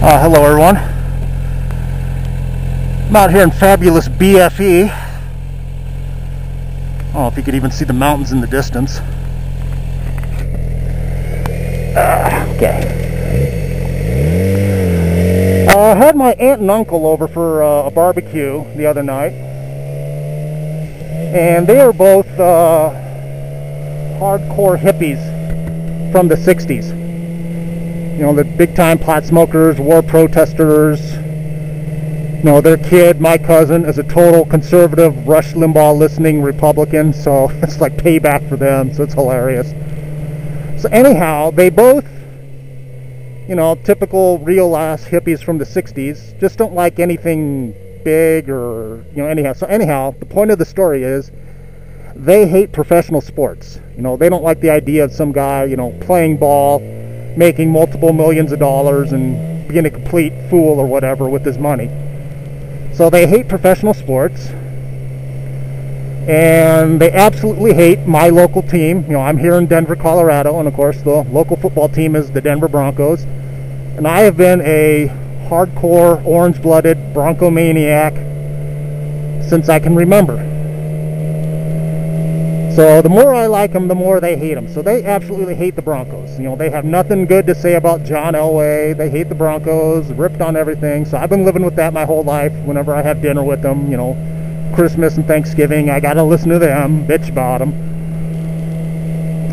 Hello everyone. I'm out here in fabulous BFE. I don't know if you could even see the mountains in the distance. Okay. I had my aunt and uncle over for a barbecue the other night. And they are both hardcore hippies from the 60s. You know, the big-time pot smokers, war protesters. You know, their kid, my cousin, is a total conservative, Rush Limbaugh listening Republican, so it's like payback for them, so it's hilarious. So anyhow, they both, you know, typical real-ass hippies from the 60s, just don't like anything big or, you know, anyhow. So anyhow, the point of the story is, they hate professional sports. You know, they don't like the idea of some guy, you know, playing ball, making multiple millions of dollars and being a complete fool or whatever with his money. So they hate professional sports, and they absolutely hate my local team. You know, I'm here in Denver, Colorado, and of course the local football team is the Denver Broncos. And I have been a hardcore, orange-blooded Bronco maniac since I can remember. So the more I like them, the more they hate them. So they absolutely hate the Broncos. You know, they have nothing good to say about John Elway. They hate the Broncos, ripped on everything. So I've been living with that my whole life. Whenever I have dinner with them, you know, Christmas and Thanksgiving, I gotta listen to them, bitch about them.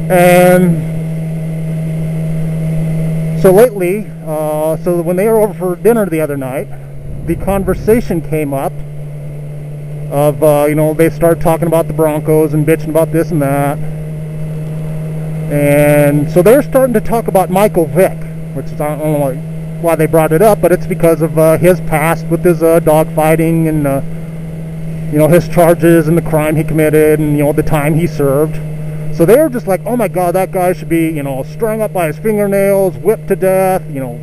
And so lately, so when they were over for dinner the other night, the conversation came up of, you know, they started talking about the Broncos and bitching about this and that. And so they're starting to talk about Michael Vick, which is, I don't know why they brought it up, but it's because of his past with his dog fighting and, you know, his charges and the crime he committed and, you know, the time he served. So they were just like, oh my God, that guy should be, you know, strung up by his fingernails, whipped to death, you know,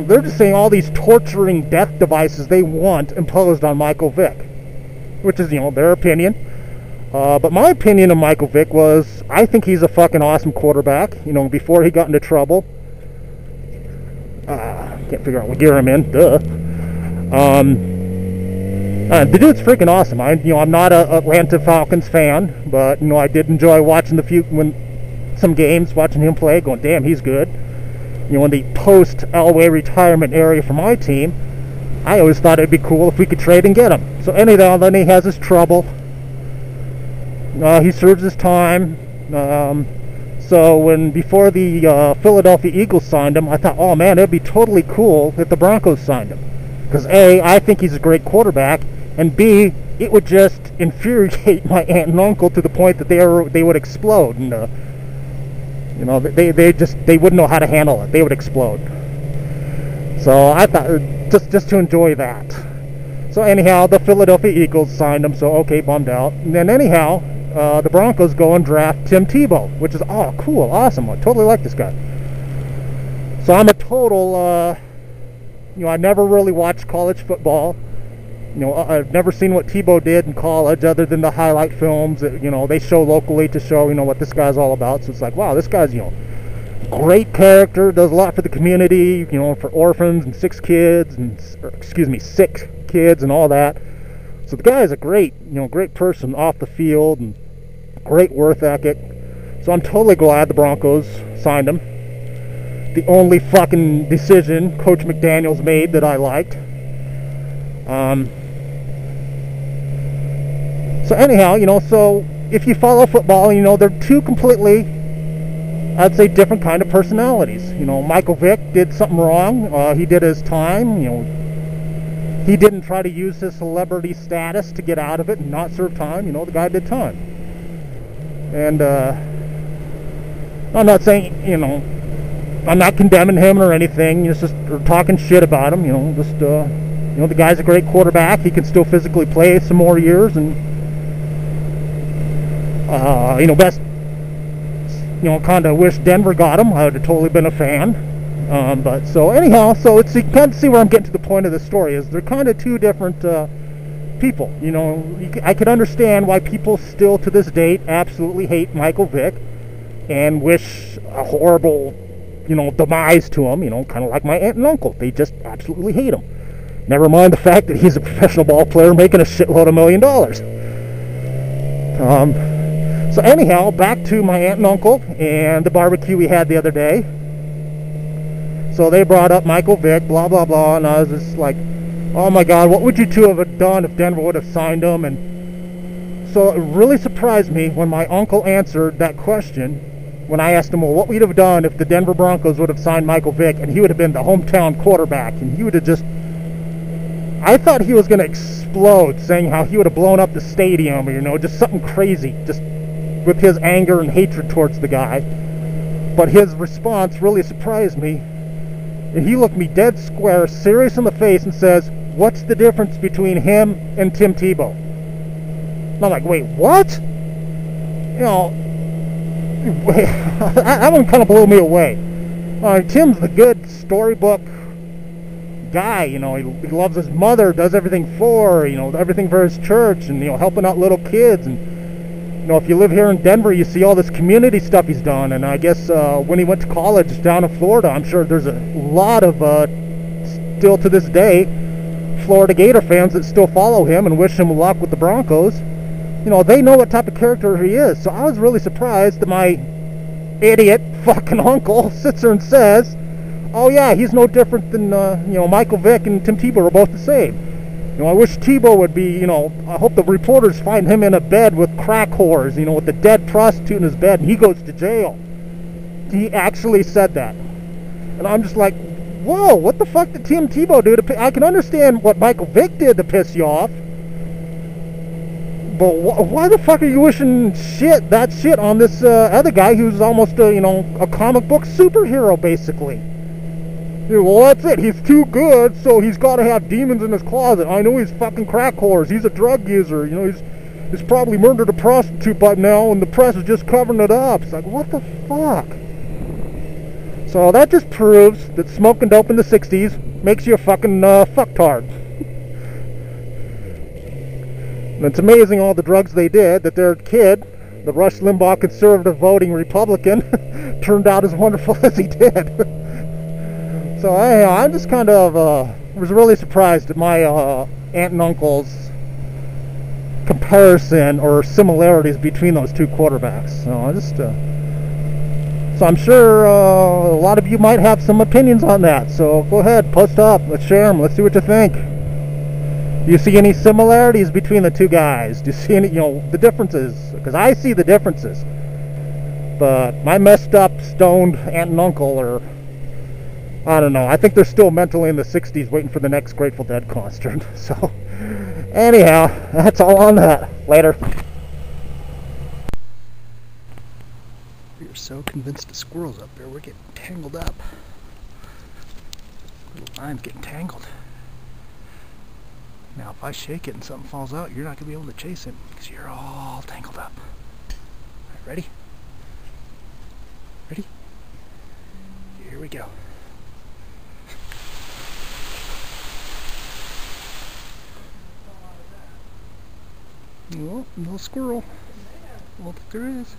they're just saying all these torturing death devices they want imposed on Michael Vick, which is, you know, their opinion. But my opinion of Michael Vick was, I think he's a fucking awesome quarterback. You know, before he got into trouble, can't figure out what gear I'm in. Duh. The dude's freaking awesome. I'm not a Atlanta Falcons fan, but you know, I did enjoy watching some games, watching him play, going, damn, he's good. You know, in the post-Elway retirement area for my team, I always thought it'd be cool if we could trade and get him. So anyhow, then he has his trouble. He serves his time. So before the Philadelphia Eagles signed him, I thought, oh man, it'd be totally cool if the Broncos signed him. Because A, I think he's a great quarterback, and B, it would just infuriate my aunt and uncle to the point that they would explode. And, you know, they wouldn't know how to handle it. They would explode. So I thought, just to enjoy that. So anyhow, the Philadelphia Eagles signed him, so okay, bummed out. And then anyhow, the Broncos go and draft Tim Tebow, which is, oh, cool, awesome. I totally like this guy. So I'm a total, you know, I never really watched college football. You know, I've never seen what Tebow did in college other than the highlight films that, you know, they show locally to show, you know, what this guy's all about. So it's like, wow, this guy's, you know, great character, does a lot for the community, you know, for orphans and sick kids and all that. So the guy is a great, you know, great person off the field and great work ethic. So I'm totally glad the Broncos signed him. The only fucking decision Coach McDaniels made that I liked. So anyhow, you know, so if you follow football, you know, they're two completely, I'd say, different kind of personalities. You know, Michael Vick did something wrong. He did his time. You know, he didn't try to use his celebrity status to get out of it and not serve time. You know, the guy did time. And I'm not saying, you know, I'm not condemning him or anything. It's just, or talking shit about him. You know, just you know, the guy's a great quarterback. He can still physically play some more years, and you know, best, you know, kind of wish Denver got him. I would have totally been a fan. But so anyhow, so it's, you kind of see where I'm getting to the point of the story, is they're kind of two different people. You know, I could understand why people still to this date absolutely hate Michael Vick and wish a horrible demise to him, kind of like my aunt and uncle. They just absolutely hate him. Never mind the fact that he's a professional ball player making a shitload of $1 million. So anyhow, back to my aunt and uncle and the barbecue we had the other day. So they brought up Michael Vick, blah, blah, blah, and I was just like, oh my God, what would you two have done if Denver would have signed him? And so it really surprised me when my uncle answered that question when I asked him, well, what would you have done if the Denver Broncos would have signed Michael Vick, and he would have been the hometown quarterback, and he would have just... I thought he was going to explode, saying how he would have blown up the stadium, or, just something crazy, just with his anger and hatred towards the guy. But his response really surprised me. And he looked me dead square, serious in the face, and says, what's the difference between him and Tim Tebow? And I'm like, wait, what? That one kind of blew me away. Tim's the good storybook guy, he loves his mother, does everything for her, everything for his church, and, helping out little kids. And, if you live here in Denver, you see all this community stuff he's done. And I guess when he went to college down in Florida, I'm sure there's a lot of, still to this day, Florida Gator fans that still follow him and wish him luck with the Broncos. They know what type of character he is. So I was really surprised that my idiot fucking uncle sits there and says, oh yeah, he's no different than, Michael Vick and Tim Tebow are both the same. I wish Tebow would be, I hope the reporters find him in a bed with crack whores, with the dead prostitute in his bed, and he goes to jail. He actually said that. And I'm just like, whoa, what the fuck did Tim Tebow do to I can understand what Michael Vick did to piss you off, but why the fuck are you wishing that shit on this other guy who's almost a comic book superhero, basically? Well, that's it. He's too good, so he's got to have demons in his closet. I know he's fucking crack whores. He's a drug user. He's probably murdered a prostitute by now, and the press is just covering it up. It's like, what the fuck? So that just proves that smoking dope in the 60s makes you a fucking fucktard. And it's amazing all the drugs they did that their kid, the Rush Limbaugh conservative voting Republican, turned out as wonderful as he did. So I'm just kind of was really surprised at my aunt and uncle's comparison or similarities between those two quarterbacks. So I'm sure a lot of you might have some opinions on that. So go ahead, post up, let's share them, let's see what you think. Do you see any similarities between the two guys? Do you see any, the differences? Because I see the differences. But my messed up, stoned aunt and uncle are, I don't know. I think they're still mentally in the 60s waiting for the next Grateful Dead concert. So, anyhow, that's all on that. Later. We are so convinced the squirrel's up there. We're getting tangled up. Little line's getting tangled. Now, if I shake it and something falls out, you're not going to be able to chase it because you're all tangled up. All right, ready? Ready? Here we go. Oh, no squirrel. I don't think there is.